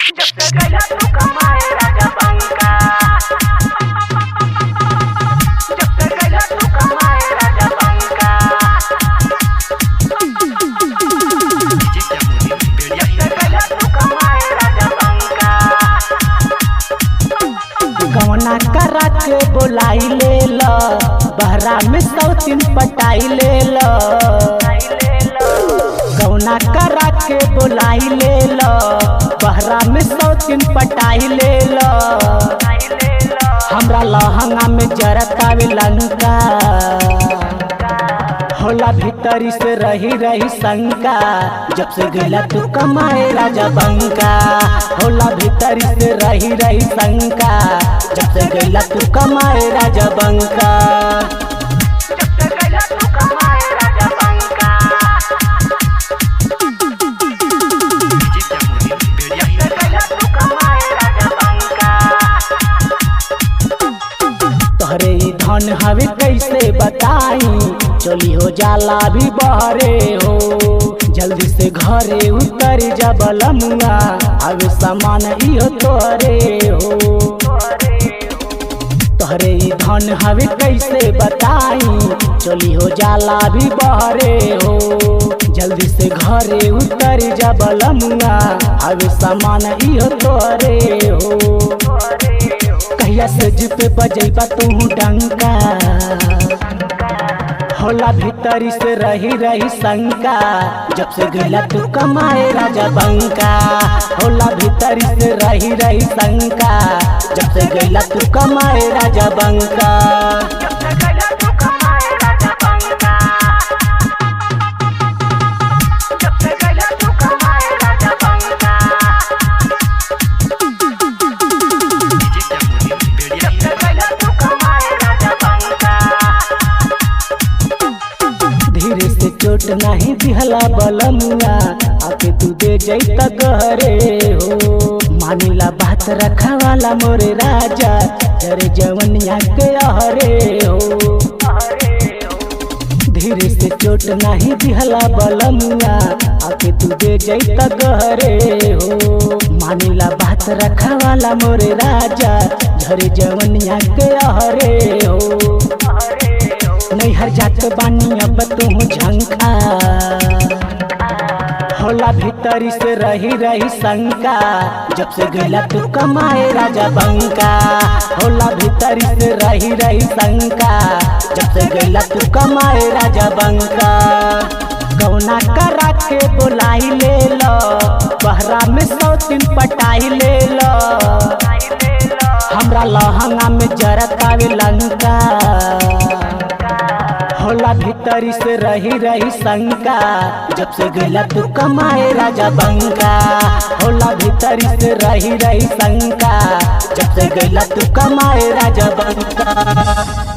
जब से गया तू कमाए राजा बंका, जब से गया तू कमाए राजा बंका, जब से गया तू कमाए राजा बंका। गौना करा के बोलाई ले लो, बहरा में सौतीन पटाई ले लो। गौना करा के बोलाई ले लो, बहरा में सौतीन पटाई ले लो। हमरा लहंगा में जरतावे लंका, होला भीतरी से रही रही शंका। जब से गया तू कमाए राजा बंका, होला भीतरी से रही रही शंका। जब से गया तू कमाए राजा बंका, जब से गया तू कमाए राजा बंका, जब से गया तू कमाए राजा बंका। तोहरे ई धन हवे कैसे बताई, चली हो जाला भी बहरे हो। जल्दी से घरे उतर जा बलमुआ, हवे सामान इहो तोहरे हो। तोहरे ई धन हवे कैसे बताई, चली हो जाला भी बहरे हो। जल्दी से घरे उतर जा बलमुआ, हवे सामान इहो तोहरे हो। कहिया से जिपे बजेबा तू डंका, होला भीतरी से रही रही शंका। जब से गया तू कमाए राजा बंका, होला भीतरी से रही रही शंका। जब से गया तू कमाए राजा बंका, जब से गया तू कमाए राजा बंका, जब से गया तू कमाए राजा बंका, जब से गया तू कमाए राजा बंका। धीरे से चोट नहीं दिहला बलमुआ, आके तू दे जैता गहरे हो। मानिला बात रखा वाला मोरे राजा, जरे जवनिया के अहरे हो। धीरे से चोट नहीं दिहला बलमुआ, आके तू दे जैता गहरे हो। मानिला बात रखा वाला मोरे राजा, झरे जवनिया के अहरे हो। नैहर जात बानी अब तू झंका, होला भीतरी से रही रही शंका। जब से गया तू कमाए राजा बंका, होला भीतरी से रही रही शंका। जब से गया तू कमाए राजा बंका, गौना करा के बोलाई ले लो, बहरा में सौतीन पटाई ले लो। हमरा लहंगा में जरतावे लंका, होला भीतरी से रही रही शंका। जब से गया तू कमाए राजा बंका, होला भीतरी से रही रही शंका। जब से गया तू कमाए राजा बंका।